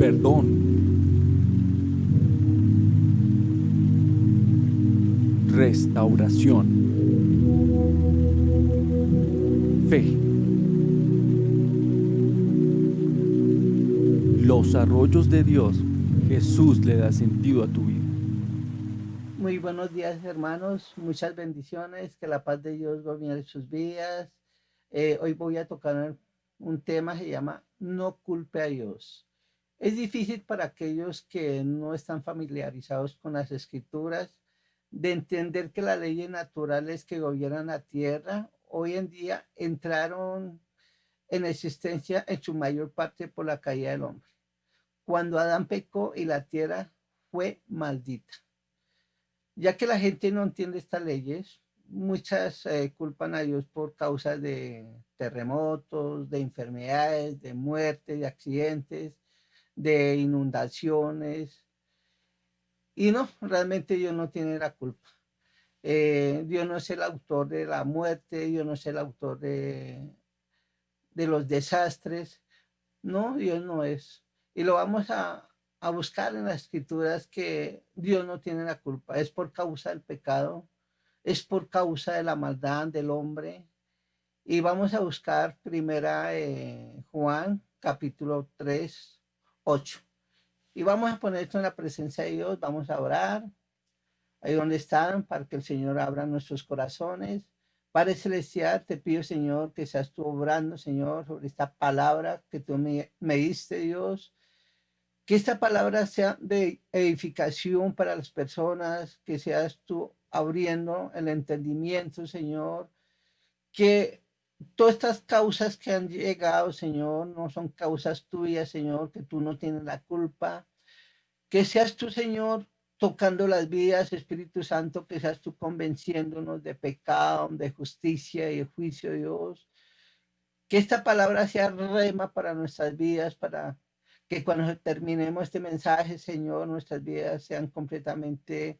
perdón, restauración, fe. Los arroyos de Dios, Jesús le da sentido a tu vida. Muy buenos días, hermanos. Muchas bendiciones. Que la paz de Dios gobierne sus vidas. Hoy voy a tocar un tema que se llama No culpe a Dios. Es difícil para aquellos que no están familiarizados con las escrituras de entender que las leyes naturales que gobiernan la tierra hoy en día entraron en existencia en su mayor parte por la caída del hombre. Cuando Adán pecó y la tierra fue maldita. Ya que la gente no entiende estas leyes, muchas culpan a Dios por causas de terremotos, de enfermedades, de muertes, de accidentes, de inundaciones. Y no, realmente Dios no tiene la culpa. Dios no es el autor de la muerte, Dios no es el autor de los desastres. No, Dios no es. Y lo vamos a buscar en las escrituras que Dios no tiene la culpa. Es por causa del pecado, es por causa de la maldad del hombre. Y vamos a buscar primera Juan capítulo 3 8. Y vamos a poner esto en la presencia de Dios, vamos a orar, ahí donde están, para que el Señor abra nuestros corazones. Padre Celestial, te pido, Señor, que seas tú obrando, Señor, sobre esta palabra que tú me diste, Dios. Que esta palabra sea de edificación para las personas, que seas tú abriendo el entendimiento, Señor. Que todas estas causas que han llegado, Señor, no son causas tuyas, Señor, que tú no tienes la culpa. Que seas tú, Señor, tocando las vidas, Espíritu Santo, que seas tú convenciéndonos de pecado, de justicia y de juicio, Dios. Que esta palabra sea rema para nuestras vidas, para que cuando terminemos este mensaje, Señor, nuestras vidas sean completamente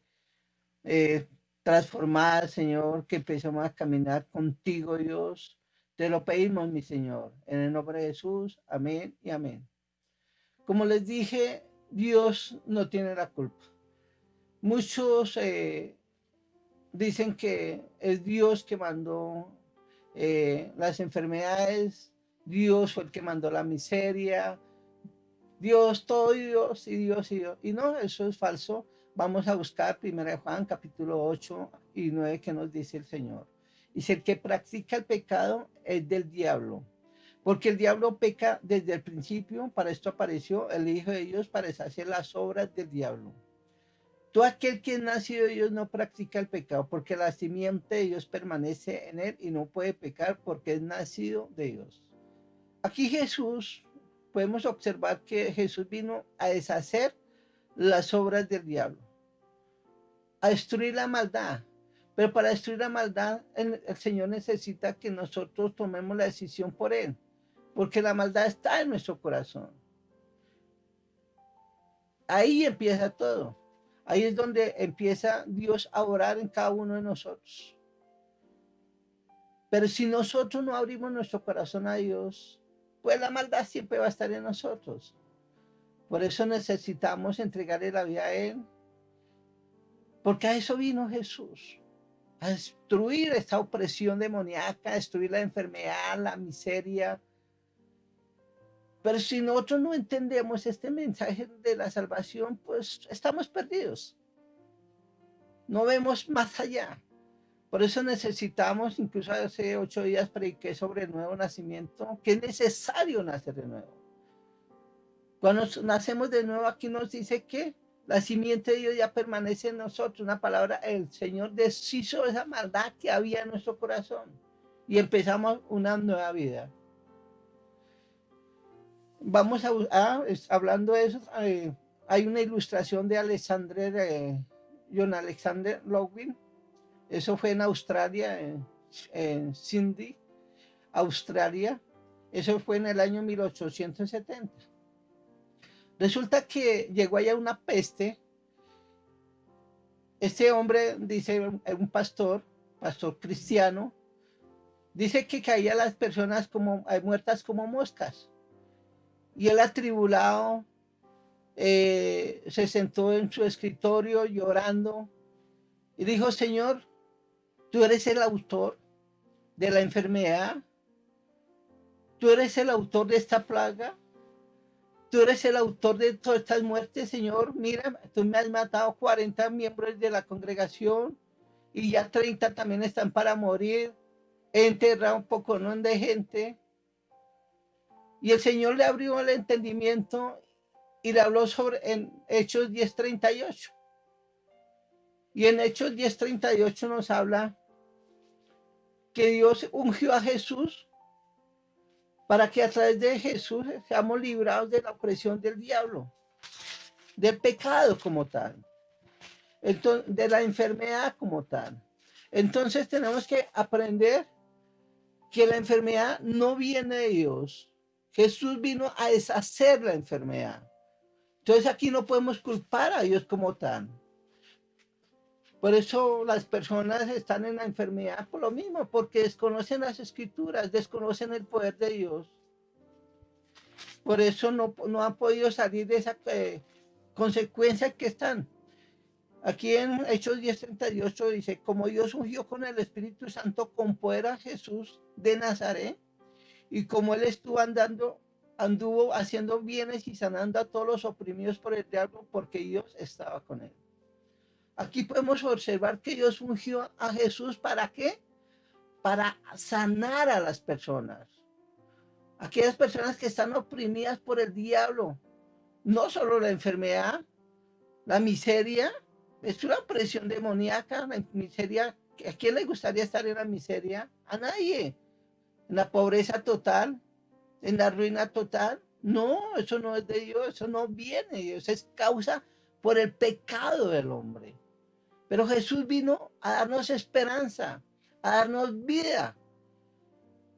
eh, transformadas, Señor, que empecemos a caminar contigo, Dios. Te lo pedimos, mi Señor, en el nombre de Jesús. Amén y amén. Como les dije, Dios no tiene la culpa. Muchos dicen que es Dios que mandó las enfermedades, Dios fue el que mandó la miseria, Dios, todo Dios y Dios y Dios. Y no, eso es falso. Vamos a buscar 1 Juan capítulo 8 y 9 que nos dice el Señor. Dice, el que practica el pecado es del diablo, porque el diablo peca desde el principio. Para esto apareció el Hijo de Dios, para deshacer las obras del diablo. Todo aquel que es nacido de Dios no practica el pecado, porque la simiente de Dios permanece en él y no puede pecar porque es nacido de Dios. Aquí Jesús, podemos observar que Jesús vino a deshacer las obras del diablo, a destruir la maldad. Pero para destruir la maldad, el Señor necesita que nosotros tomemos la decisión por Él, porque la maldad está en nuestro corazón. Ahí empieza todo. Ahí es donde empieza Dios a orar en cada uno de nosotros. Pero si nosotros no abrimos nuestro corazón a Dios, pues la maldad siempre va a estar en nosotros. Por eso necesitamos entregarle la vida a Él, porque a eso vino Jesús, a destruir esta opresión demoníaca, a destruir la enfermedad, la miseria. Pero si nosotros no entendemos este mensaje de la salvación, pues estamos perdidos. No vemos más allá. Por eso necesitamos, incluso hace 8 días prediqué sobre el nuevo nacimiento, que es necesario nacer de nuevo. Cuando nacemos de nuevo, aquí nos dice que la simiente de Dios ya permanece en nosotros. Una palabra, el Señor deshizo esa maldad que había en nuestro corazón y empezamos una nueva vida. Vamos hablando de eso, hay una ilustración de John Alexander Lovejoy. Eso fue en Australia, en Sydney, Australia. Eso fue en el año 1870. Resulta que llegó allá una peste. Este hombre, dice un pastor cristiano, dice que caían las personas como muertas como moscas. Y él atribulado se sentó en su escritorio llorando y dijo, Señor, tú eres el autor de la enfermedad, tú eres el autor de esta plaga, tú eres el autor de todas estas muertes, Señor. Mira, tú me has matado 40 miembros de la congregación y ya 30 también están para morir. He enterrado un poco, ¿no?, de gente. Y el Señor le abrió el entendimiento y le habló sobre en Hechos 10:38. Y en Hechos 10:38 nos habla que Dios ungió a Jesús para que a través de Jesús seamos librados de la opresión del diablo, del pecado como tal, entonces, de la enfermedad como tal. Entonces tenemos que aprender que la enfermedad no viene de Dios. Jesús vino a deshacer la enfermedad. Entonces aquí no podemos culpar a Dios como tal. Por eso las personas están en la enfermedad por lo mismo, porque desconocen las escrituras, desconocen el poder de Dios. Por eso no han podido salir de esa consecuencia que están. Aquí en Hechos 10:38 dice, como Dios ungió con el Espíritu Santo con poder a Jesús de Nazaret, y como él anduvo haciendo bienes y sanando a todos los oprimidos por el diablo, porque Dios estaba con él. Aquí podemos observar que Dios ungió a Jesús, ¿para qué? Para sanar a las personas. Aquellas personas que están oprimidas por el diablo. No solo la enfermedad, la miseria, es una opresión demoníaca, la miseria. ¿A quién le gustaría estar en la miseria? A nadie. En la pobreza total, en la ruina total. No, eso no es de Dios, eso no viene de Dios, es causa por el pecado del hombre. Pero Jesús vino a darnos esperanza, a darnos vida.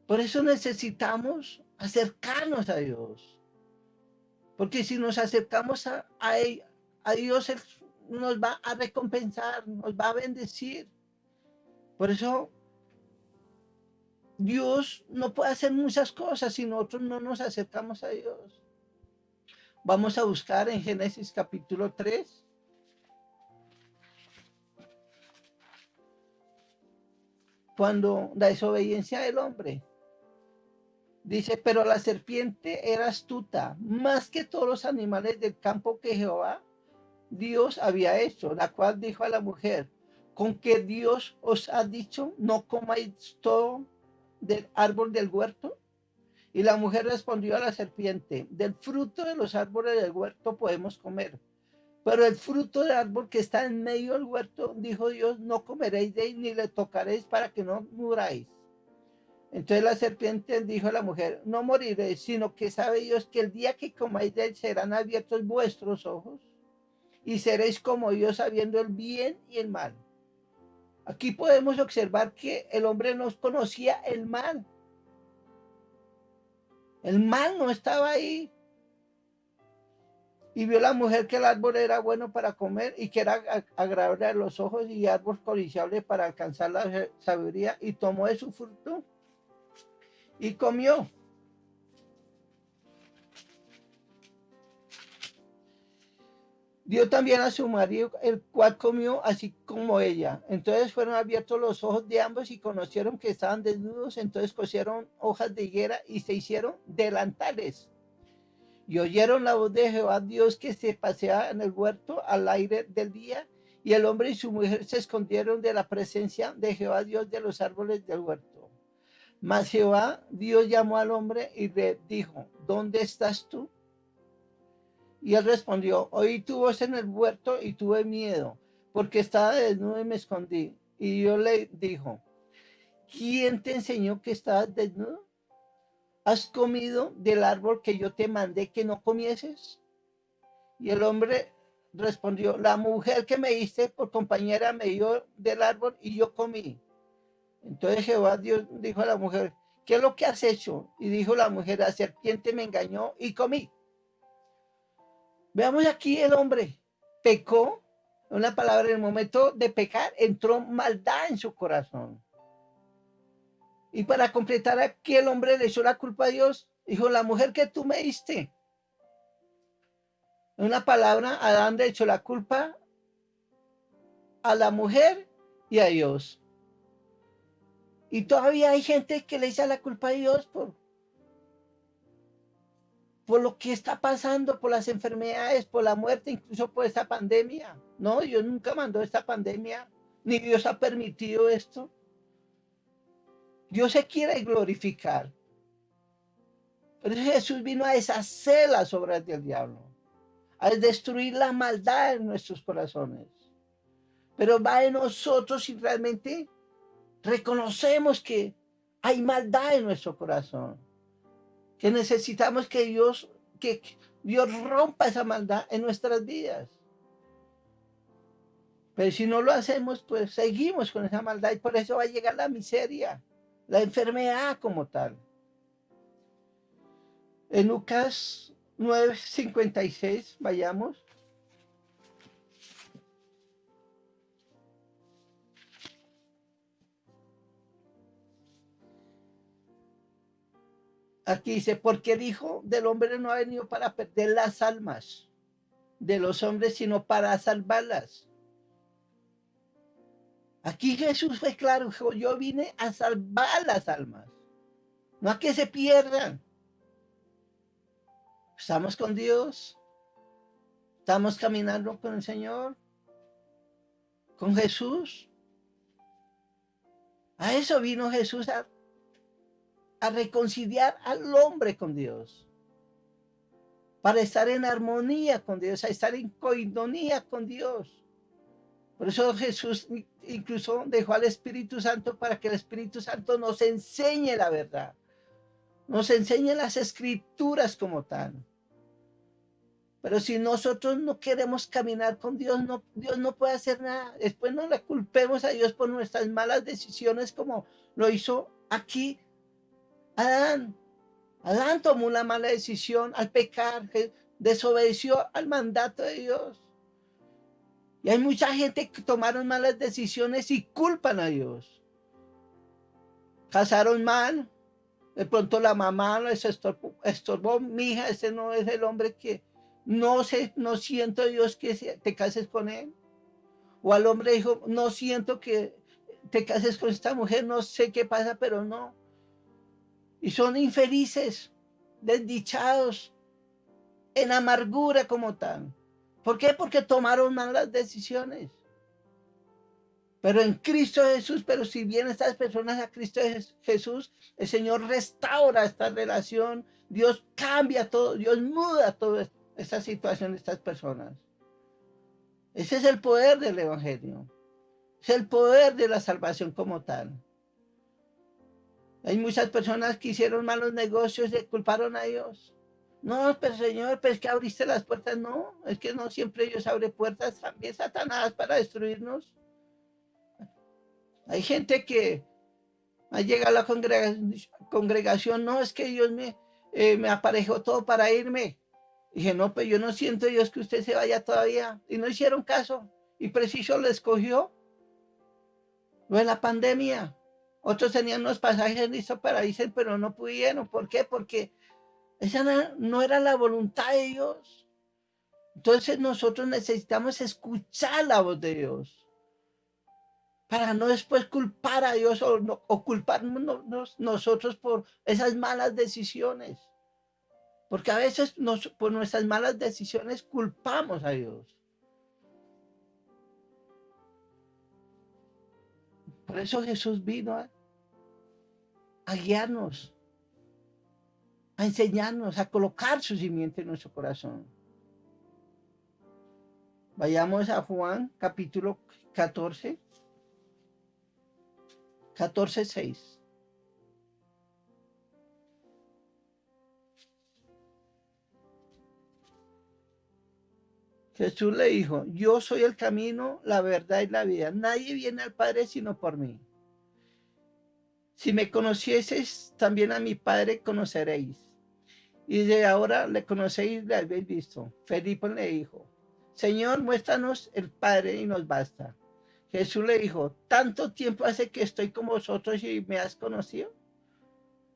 Por eso necesitamos acercarnos a Dios. Porque si nos acercamos a Dios, Él nos va a recompensar, nos va a bendecir. Por eso Dios no puede hacer muchas cosas si nosotros no nos acercamos a Dios. Vamos a buscar en Génesis capítulo 3. Cuando la desobediencia del hombre. Dice, pero la serpiente era astuta, más que todos los animales del campo que Jehová Dios había hecho, la cual dijo a la mujer, con que Dios os ha dicho, no comáis todo del árbol del huerto. Y la mujer respondió a la serpiente, del fruto de los árboles del huerto podemos comer, pero el fruto del árbol que está en medio del huerto, dijo Dios, no comeréis de él ni le tocaréis para que no muráis. Entonces la serpiente dijo a la mujer, no moriréis, sino que sabe Dios que el día que comáis de él serán abiertos vuestros ojos y seréis como Dios sabiendo el bien y el mal. Aquí podemos observar que el hombre no conocía el mal. El mal no estaba ahí. Y vio la mujer que el árbol era bueno para comer y que era agradable a los ojos y árbol codiciable para alcanzar la sabiduría, y tomó de su fruto y comió. Dio también a su marido, el cual comió así como ella. Entonces fueron abiertos los ojos de ambos y conocieron que estaban desnudos. Entonces cosieron hojas de higuera y se hicieron delantales. Y oyeron la voz de Jehová Dios que se paseaba en el huerto al aire del día. Y el hombre y su mujer se escondieron de la presencia de Jehová Dios de los árboles del huerto. Mas Jehová Dios llamó al hombre y le dijo, ¿dónde estás tú? Y él respondió, oí tu voz en el huerto y tuve miedo, porque estaba desnudo y me escondí. Y Dios le dijo, ¿quién te enseñó que estabas desnudo? ¿Has comido del árbol que yo te mandé que no comieses? Y el hombre respondió, la mujer que me diste por compañera me dio del árbol y yo comí. Entonces Jehová Dios dijo a la mujer, ¿qué es lo que has hecho? Y dijo la mujer, la serpiente me engañó y comí. Veamos aquí el hombre pecó, una palabra, en el momento de pecar entró maldad en su corazón. Y para completar aquí el hombre le echó la culpa a Dios, dijo, la mujer que tú me diste. En una palabra, Adán le echó la culpa a la mujer y a Dios. Y todavía hay gente que le echa la culpa a Dios por lo que está pasando, por las enfermedades, por la muerte, incluso por esta pandemia. No, Dios nunca mandó esta pandemia, ni Dios ha permitido esto. Dios se quiere glorificar. Pero Jesús vino a deshacer las obras del diablo, a destruir la maldad en nuestros corazones. Pero va de nosotros si realmente reconocemos que hay maldad en nuestro corazón, que necesitamos que Dios rompa esa maldad en nuestras vidas. Pero si no lo hacemos, pues seguimos con esa maldad y por eso va a llegar la miseria, la enfermedad como tal. En Lucas 9:56, vayamos. Aquí dice, porque el Hijo del Hombre no ha venido para perder las almas de los hombres, sino para salvarlas. Aquí Jesús fue claro, dijo, yo vine a salvar las almas, no a que se pierdan. Estamos con Dios, estamos caminando con el Señor, con Jesús. A eso vino Jesús, a reconciliar al hombre con Dios, para estar en armonía con Dios, a estar en coinonía con Dios. Por eso Jesús incluso dejó al Espíritu Santo para que el Espíritu Santo nos enseñe la verdad, nos enseñe las escrituras como tal. Pero si nosotros no queremos caminar con Dios, no, Dios no puede hacer nada. Después no le culpemos a Dios por nuestras malas decisiones como lo hizo aquí Adán. Adán tomó una mala decisión al pecar, desobedeció al mandato de Dios. Y hay mucha gente que tomaron malas decisiones y culpan a Dios. Casaron mal, de pronto la mamá les estorbó, mi hija, ese no es el hombre que no siento Dios que te cases con él. O al hombre dijo, no siento que te cases con esta mujer, no sé qué pasa, pero no. Y son infelices, desdichados, en amargura como tal. ¿Por qué? Porque tomaron malas decisiones. Pero en Cristo Jesús, pero si vienen estas personas a Cristo Jesús, el Señor restaura esta relación, Dios cambia todo, Dios muda toda esta situación de estas personas. Ese es el poder del Evangelio, es el poder de la salvación como tal. Hay muchas personas que hicieron malos negocios y culparon a Dios. No, pero Señor, pero es que abriste las puertas. No, es que no siempre Dios abre puertas, también Satanás para destruirnos. Hay gente que ha llegado a la congregación, no, es que Dios me aparejó todo para irme. Dije, no, pues yo no siento Dios que usted se vaya todavía. Y no hicieron caso. Y preciso lo escogió. Lo de la pandemia. Otros tenían unos pasajes listos para irse, pero no pudieron. ¿Por qué? Porque esa no era la voluntad de Dios. Entonces nosotros necesitamos escuchar la voz de Dios para no después culpar a Dios o culparnos nosotros por esas malas decisiones. Porque a veces por nuestras malas decisiones culpamos a Dios. Por eso Jesús vino a guiarnos, a enseñarnos, a colocar su simiente en nuestro corazón. Vayamos a Juan capítulo 14, 14:6. Jesús le dijo, yo soy el camino, la verdad y la vida. Nadie viene al Padre sino por mí. Si me conocieseis, también a mi Padre conoceréis. Y de ahora le conocéis y le habéis visto. Felipe le dijo, Señor, muéstranos el Padre y nos basta. Jesús le dijo, ¿tanto tiempo hace que estoy con vosotros y me has conocido?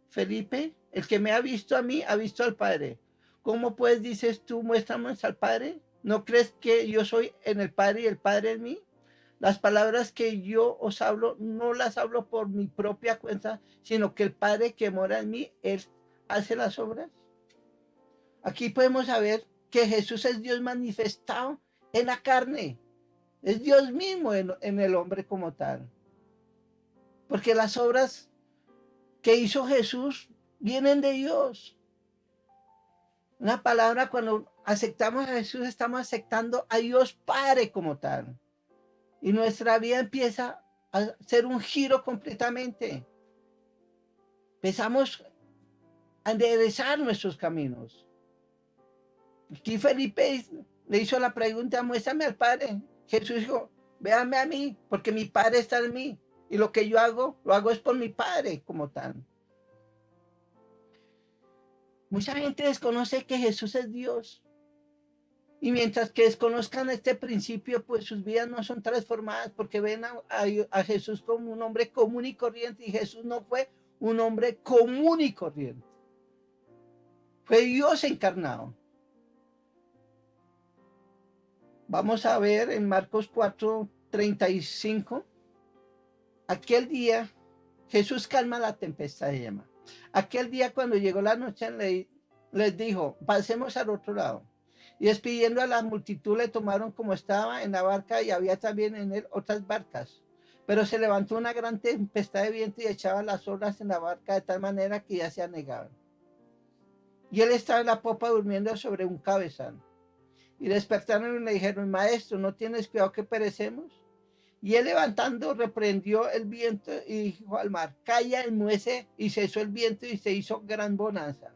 Felipe, el que me ha visto a mí, ha visto al Padre. ¿Cómo pues dices tú, muéstrame al Padre? ¿No crees que yo soy en el Padre y el Padre en mí? Las palabras que yo os hablo, no las hablo por mi propia cuenta, sino que el Padre que mora en mí, Él hace las obras. Aquí podemos saber que Jesús es Dios manifestado en la carne. Es Dios mismo en el hombre como tal. Porque las obras que hizo Jesús vienen de Dios. Una palabra, cuando aceptamos a Jesús, estamos aceptando a Dios Padre como tal. Y nuestra vida empieza a ser un giro completamente. Empezamos a enderezar nuestros caminos. Aquí Felipe le hizo la pregunta, muéstrame al Padre. Jesús dijo, véame a mí, porque mi Padre está en mí. Y lo que yo hago, lo hago es por mi Padre como tal. Mucha gente desconoce que Jesús es Dios. Y mientras que desconozcan este principio, pues sus vidas no son transformadas porque ven a Jesús como un hombre común y corriente. Y Jesús no fue un hombre común y corriente. Fue Dios encarnado. Vamos a ver en Marcos 4:35. Aquel día, Jesús calma la tempestad, se llama. Aquel día cuando llegó la noche, les dijo, pasemos al otro lado. Y despidiendo a la multitud, le tomaron como estaba en la barca y había también en él otras barcas. Pero se levantó una gran tempestad de viento y echaba las olas en la barca de tal manera que ya se anegaban. Y él estaba en la popa durmiendo sobre un cabezal. Y despertaron y le dijeron, maestro, ¿no tienes cuidado que perecemos? Y él levantando reprendió el viento y dijo al mar, calla, enmuece, y cesó el viento y se hizo gran bonanza.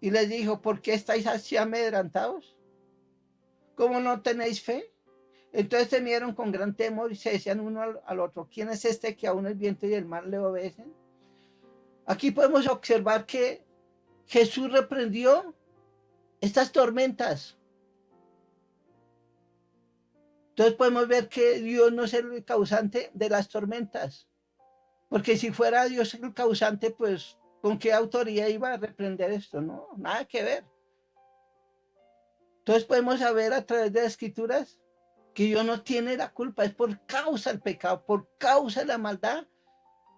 Y les dijo, ¿por qué estáis así amedrentados? ¿Cómo no tenéis fe? Entonces temieron con gran temor y se decían uno al otro, ¿quién es este que aún el viento y el mar le obedecen? Aquí podemos observar que Jesús reprendió estas tormentas. Entonces podemos ver que Dios no es el causante de las tormentas. Porque si fuera Dios el causante, pues, ¿con qué autoría iba a reprender esto? No, nada que ver. Entonces podemos saber a través de las escrituras que Dios no tiene la culpa, es por causa del pecado, por causa de la maldad,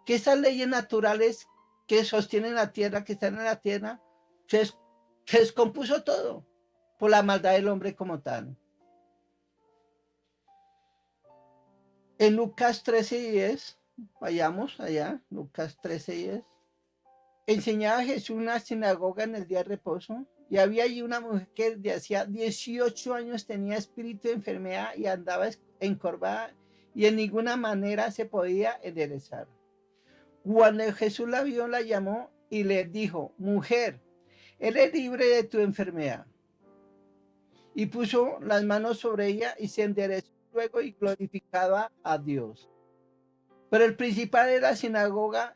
que esas leyes naturales que sostienen la tierra, que están en la tierra, se descompuso todo por la maldad del hombre como tal. En Lucas 13:10, vayamos allá, Lucas 13:10. Enseñaba Jesús en una sinagoga en el día de reposo y había allí una mujer que de hacía 18 años tenía espíritu de enfermedad y andaba encorvada y en ninguna manera se podía enderezar. Cuando Jesús la vio, la llamó y le dijo, mujer, eres libre de tu enfermedad. Y puso las manos sobre ella y se enderezó luego y glorificaba a Dios. Pero el principal de la sinagoga,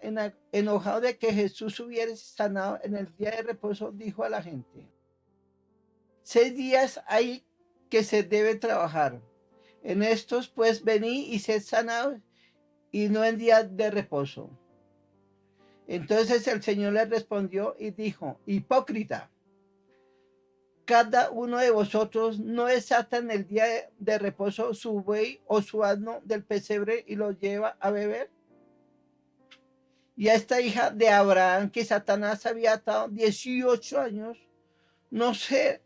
enojado de que Jesús hubiera sanado en el día de reposo, dijo a la gente, 6 días hay que se debe trabajar. En estos pues vení y sed sanados y no en día de reposo. Entonces el Señor le respondió y dijo, hipócrita, cada uno de vosotros no desata en el día de reposo su buey o su asno del pesebre y lo lleva a beber. Y a esta hija de Abraham que Satanás había atado 18 años, no se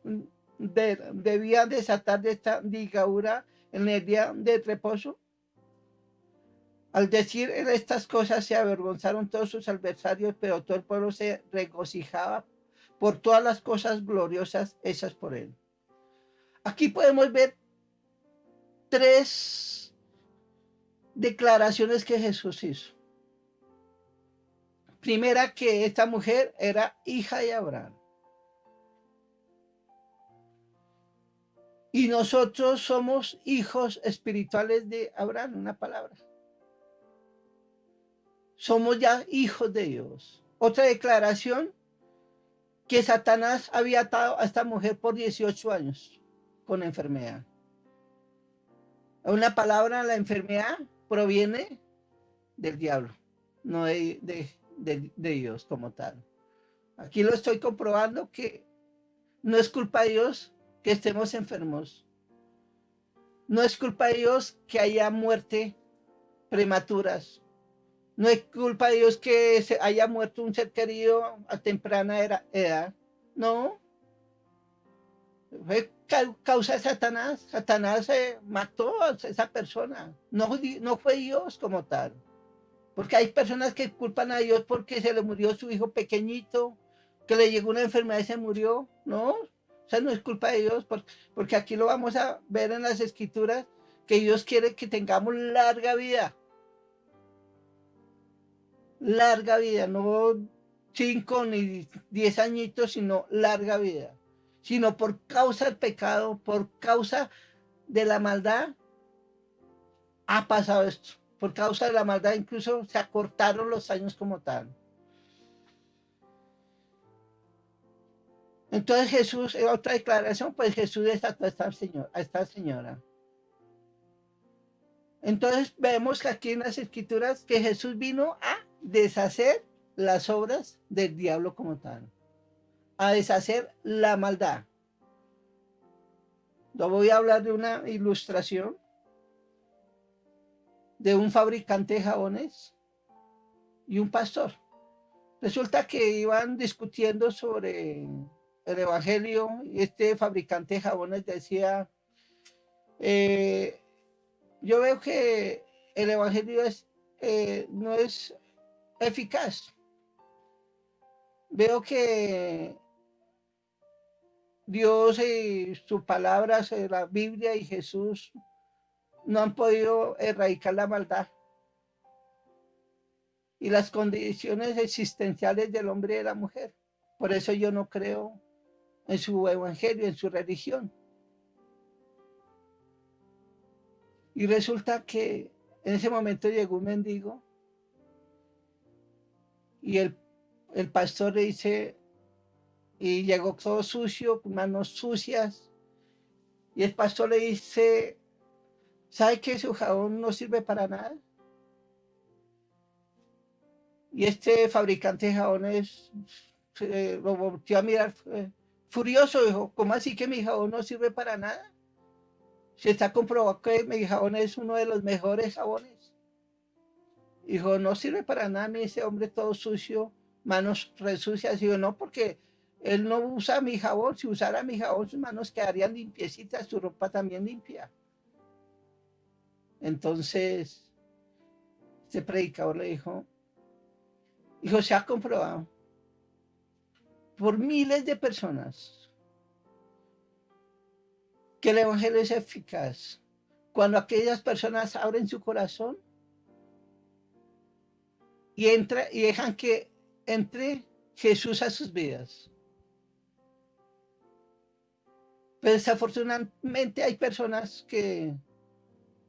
debía desatar de esta ligadura en el día de reposo. Al decir estas cosas se avergonzaron todos sus adversarios, pero todo el pueblo se regocijaba por todas las cosas gloriosas hechas por él. Aquí podemos ver 3 declaraciones que Jesús hizo. Primera, que esta mujer era hija de Abraham. Y nosotros somos hijos espirituales de Abraham, una palabra. Somos ya hijos de Dios. Otra declaración, que Satanás había atado a esta mujer por 18 años con enfermedad. Una palabra, la enfermedad proviene del diablo, no de Dios como tal. Aquí lo estoy comprobando que no es culpa de Dios que estemos enfermos. No es culpa de Dios que haya muerte prematuras. No es culpa de Dios que se haya muerto un ser querido a temprana edad. No, fue causa de Satanás. Satanás mató a esa persona. No, no fue Dios como tal. Porque hay personas que culpan a Dios porque se le murió su hijo pequeñito, que le llegó una enfermedad y se murió. No, o sea, no es culpa de Dios, porque aquí lo vamos a ver en las escrituras, que Dios quiere que tengamos larga vida, no 5 ni 10 añitos, sino larga vida. Sino por causa del pecado, por causa de la maldad, ha pasado esto. Por causa de la maldad incluso se acortaron los años como tal. Entonces Jesús, en otra declaración, pues Jesús desató a esta señora. Entonces vemos que aquí en las escrituras que Jesús vino a deshacer las obras del diablo como tal, a deshacer la maldad. Yo voy a hablar de una ilustración de un fabricante de jabones y un pastor. Resulta que iban discutiendo sobre el evangelio y este fabricante de jabones decía, eh, yo veo que el evangelio no es eficaz. Veo que Dios y su palabra, la Biblia y Jesús no han podido erradicar la maldad y las condiciones existenciales del hombre y de la mujer. Por eso yo no creo en su evangelio, en su religión. Y resulta que en ese momento llegó un mendigo y el pastor le dice, y llegó todo sucio, con manos sucias, y el pastor le dice, ¿sabe que su jabón no sirve para nada? Y este fabricante de jabones lo volteó a mirar furioso, dijo, ¿cómo así que mi jabón no sirve para nada? Se está comprobado que mi jabón es uno de los mejores jabones. Dijo, no sirve para nada, mi ese hombre todo sucio, manos resucias. Dijo, no, porque él no usa mi jabón, si usara mi jabón sus manos quedarían limpiecitas, su ropa también limpia. Entonces, este predicador le dijo, se ha comprobado por miles de personas que el evangelio es eficaz cuando aquellas personas abren su corazón y dejan que entre Jesús a sus vidas. Pero desafortunadamente hay personas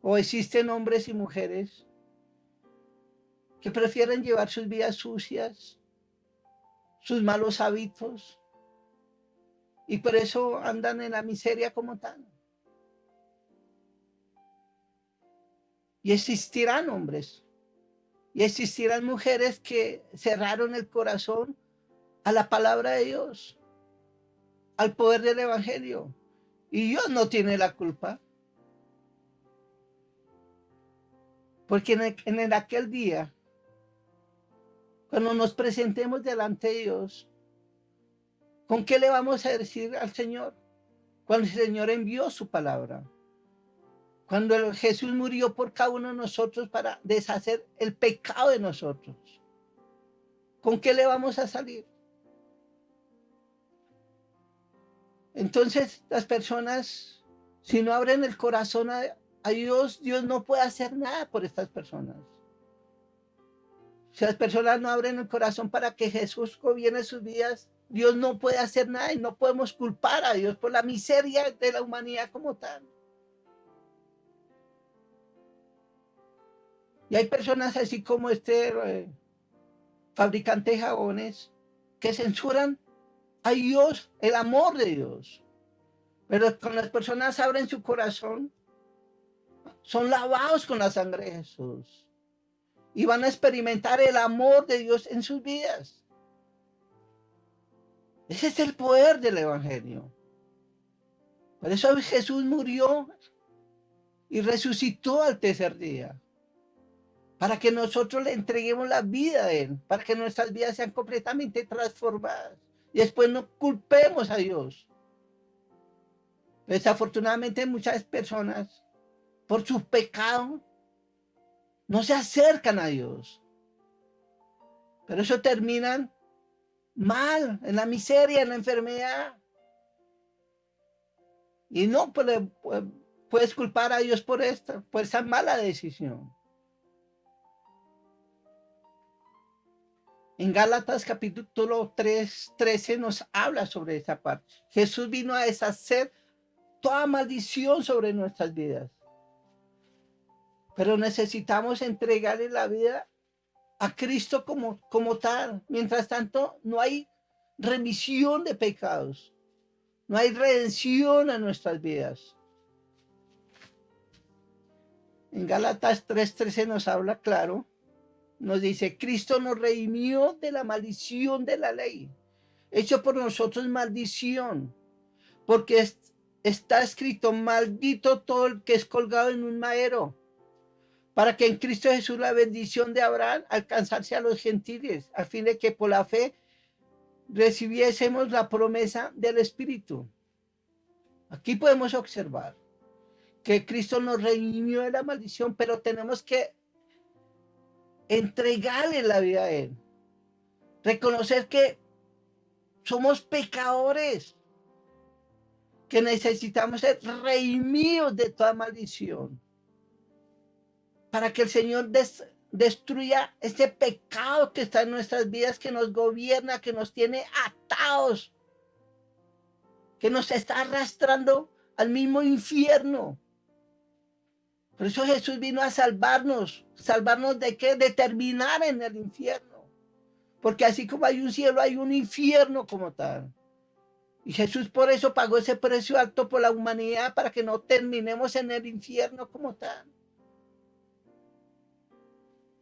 o existen hombres y mujeres que prefieren llevar sus vidas sucias, sus malos hábitos, y por eso andan en la miseria como tal. Y existirán hombres y existirán mujeres que cerraron el corazón a la palabra de Dios, al poder del evangelio. Y Dios no tiene la culpa. Porque en aquel día, cuando nos presentemos delante de Dios, ¿con qué le vamos a decir al Señor? Cuando el Señor envió su palabra. Cuando Jesús murió por cada uno de nosotros para deshacer el pecado de nosotros. ¿Con qué le vamos a salir? Entonces las personas, si no abren el corazón a Dios, Dios no puede hacer nada por estas personas. Si las personas no abren el corazón para que Jesús gobierne sus vidas, Dios no puede hacer nada y no podemos culpar a Dios por la miseria de la humanidad como tal. Y hay personas así como este fabricante de jabones que censuran a Dios, el amor de Dios. Pero cuando las personas abren su corazón, son lavados con la sangre de Jesús y van a experimentar el amor de Dios en sus vidas. Ese es el poder del Evangelio. Por eso Jesús murió y resucitó al tercer día, para que nosotros le entreguemos la vida a Él, para que nuestras vidas sean completamente transformadas y después no culpemos a Dios. Desafortunadamente muchas personas, por sus pecados, no se acercan a Dios. Pero eso terminan mal, en la miseria, en la enfermedad. Y no puedes culpar a Dios por esa mala decisión. En Gálatas capítulo 3, 13 nos habla sobre esa parte. Jesús vino a deshacer toda maldición sobre nuestras vidas. Pero necesitamos entregarle la vida a Cristo como tal. Mientras tanto, no hay remisión de pecados. No hay redención a nuestras vidas. En Gálatas 3:13 nos habla claro. Nos dice, Cristo nos redimió de la maldición de la ley. Hecho por nosotros maldición. Porque está escrito, maldito todo el que es colgado en un madero, para que en Cristo Jesús la bendición de Abraham alcanzase a los gentiles, a fin de que por la fe recibiésemos la promesa del Espíritu. Aquí podemos observar que Cristo nos redimió de la maldición, pero tenemos que entregarle la vida a Él. Reconocer que somos pecadores, que necesitamos ser redimidos de toda maldición, para que el Señor destruya este pecado que está en nuestras vidas, que nos gobierna, que nos tiene atados, que nos está arrastrando al mismo infierno. Por eso Jesús vino a salvarnos. ¿Salvarnos de qué? De terminar en el infierno. Porque así como hay un cielo, hay un infierno como tal. Y Jesús por eso pagó ese precio alto por la humanidad, para que no terminemos en el infierno como tal.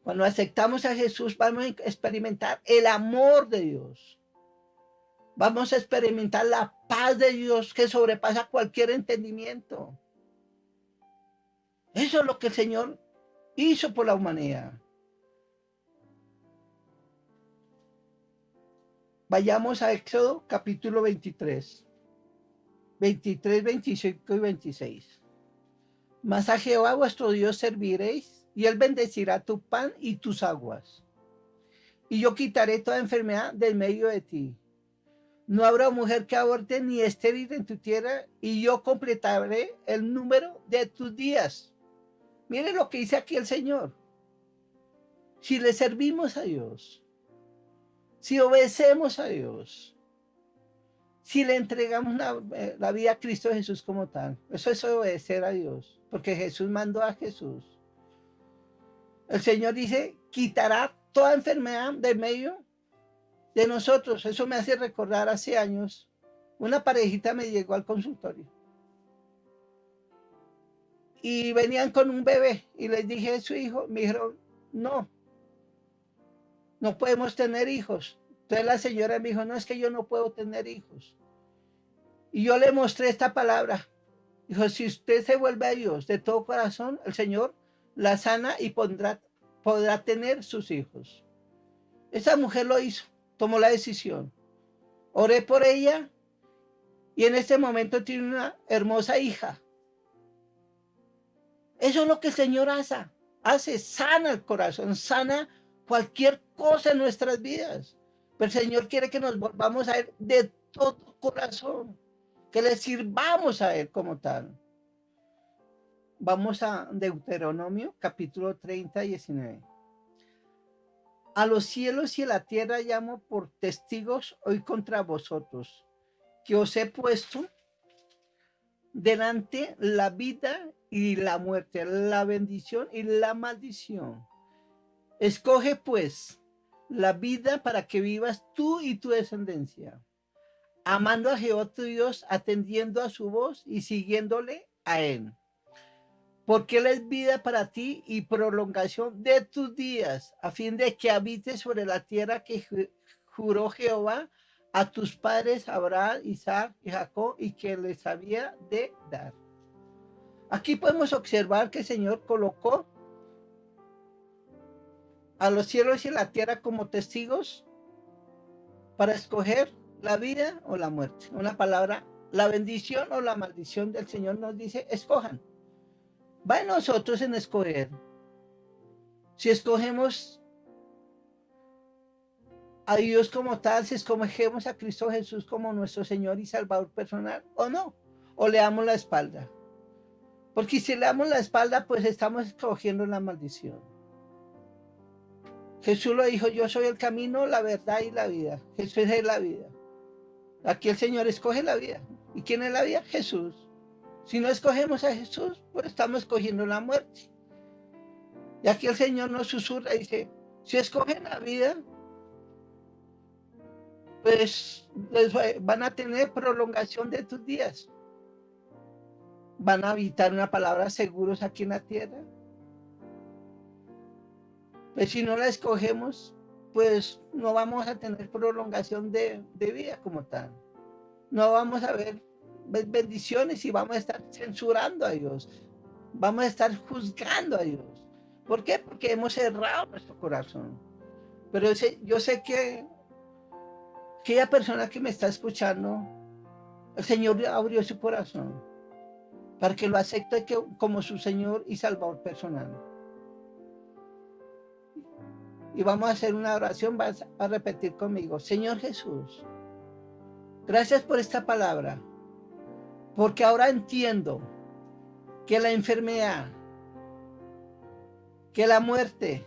Cuando aceptamos a Jesús, vamos a experimentar el amor de Dios. Vamos a experimentar la paz de Dios que sobrepasa cualquier entendimiento. Eso es lo que el Señor hizo por la humanidad. Vayamos a Éxodo capítulo 23. 23, 25 y 26. Mas a Jehová vuestro Dios serviréis, y él bendecirá tu pan y tus aguas. Y yo quitaré toda enfermedad del medio de ti. No habrá mujer que aborte ni estéril en tu tierra, y yo completaré el número de tus días. Mire lo que dice aquí el Señor. Si le servimos a Dios, si obedecemos a Dios, si le entregamos la vida a Cristo Jesús como tal, eso es obedecer a Dios, porque Jesús mandó a Jesús. El Señor dice, quitará toda enfermedad del medio de nosotros. Eso me hace recordar hace años, una parejita me llegó al consultorio y venían con un bebé y les dije, ¿su hijo? Me dijeron, no podemos tener hijos. Entonces la señora me dijo, no, es que yo no puedo tener hijos. Y yo le mostré esta palabra. Dijo, si usted se vuelve a Dios de todo corazón, el Señor la sana y podrá tener sus hijos. Esa mujer lo hizo, tomó la decisión. Oré por ella y en este momento tiene una hermosa hija. Eso es lo que el Señor hace, sana el corazón, sana cualquier cosa en nuestras vidas. Pero el Señor quiere que nos volvamos a Él de todo corazón, que le sirvamos a Él como tal. Vamos a Deuteronomio, capítulo 30, 19. A los cielos y a la tierra llamo por testigos hoy contra vosotros, que os he puesto delante la vida y la muerte, la bendición y la maldición. Escoge pues la vida para que vivas tú y tu descendencia, amando a Jehová tu Dios, atendiendo a su voz y siguiéndole a él. Porque él es vida para ti y prolongación de tus días, a fin de que habites sobre la tierra que juró Jehová a tus padres Abraham, Isaac y Jacob, y que les había de dar. Aquí podemos observar que el Señor colocó a los cielos y la tierra como testigos para escoger la vida o la muerte. Una palabra, la bendición o la maldición del Señor nos dice, escojan. Va en nosotros en escoger. Si escogemos a Dios como tal, si escogemos a Cristo Jesús como nuestro Señor y Salvador personal, o no, o le damos la espalda. Porque si le damos la espalda, pues estamos escogiendo la maldición. Jesús lo dijo, yo soy el camino, la verdad y la vida. Jesús es la vida. Aquí el Señor escoge la vida. ¿Y quién es la vida? Jesús. Si no escogemos a Jesús, pues estamos escogiendo la muerte. Y aquí el Señor nos susurra y dice, si escogen la vida, pues van a tener prolongación de tus días. Van a habitar una palabra seguros aquí en la tierra. Pues si no la escogemos, pues no vamos a tener prolongación de vida como tal. No vamos a ver bendiciones y vamos a estar censurando a Dios. Vamos a estar juzgando a Dios. ¿Por qué? Porque hemos cerrado nuestro corazón. Pero yo sé que aquella persona que me está escuchando, el Señor abrió su corazón para que lo acepte como su Señor y Salvador personal. Y vamos a hacer una oración, vas a repetir conmigo. Señor Jesús, gracias por esta palabra, porque ahora entiendo que la enfermedad, que la muerte,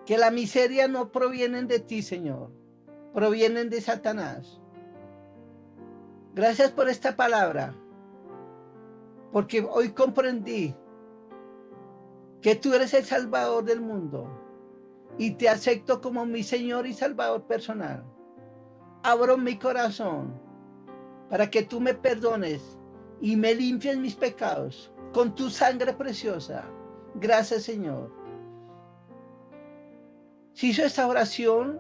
que la miseria no provienen de ti, Señor, provienen de Satanás. Gracias por esta palabra, porque hoy comprendí que tú eres el Salvador del mundo y te acepto como mi Señor y Salvador personal. Abro mi corazón para que tú me perdones y me limpies mis pecados con tu sangre preciosa. Gracias, Señor. Si hizo esta oración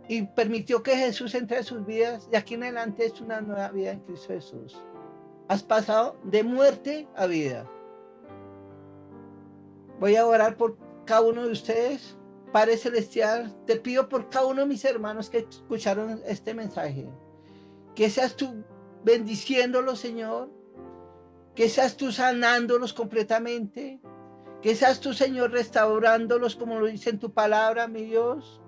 y permitió que Jesús entre a sus vidas, de aquí en adelante es una nueva vida en Cristo Jesús. Has pasado de muerte a vida. Voy a orar por cada uno de ustedes. Padre Celestial, te pido por cada uno de mis hermanos que escucharon este mensaje, que seas tú bendiciéndolos, Señor, que seas tú sanándolos completamente, que seas tú, Señor, restaurándolos como lo dice en tu palabra, mi Dios,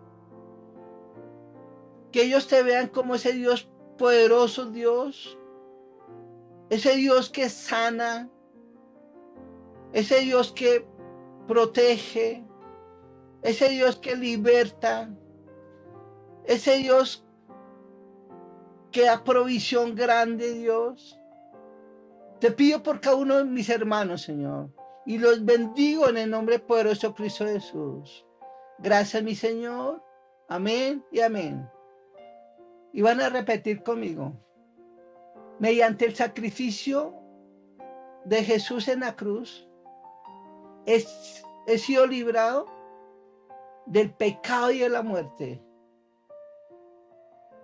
que ellos te vean como ese Dios poderoso, Dios, ese Dios que sana, ese Dios que protege, ese Dios que liberta, ese Dios que da provisión grande, Dios. Te pido por cada uno de mis hermanos, Señor, y los bendigo en el nombre poderoso de Cristo Jesús. Gracias, mi Señor. Amén y amén. Y van a repetir conmigo. Mediante el sacrificio de Jesús en la cruz, he sido librado del pecado y de la muerte.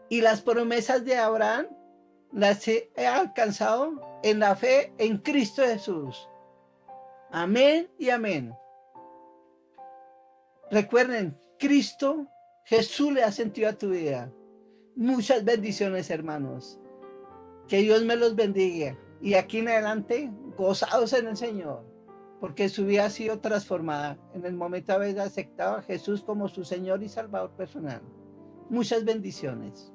Y las promesas de Abraham las he alcanzado en la fe en Cristo Jesús. Amén y amén. Recuerden, Cristo Jesús le ha sentido a tu vida. Muchas bendiciones, hermanos. Que Dios me los bendiga. Y aquí en adelante, gozados en el Señor, porque su vida ha sido transformada en el momento de haber aceptado a Jesús como su Señor y Salvador personal. Muchas bendiciones.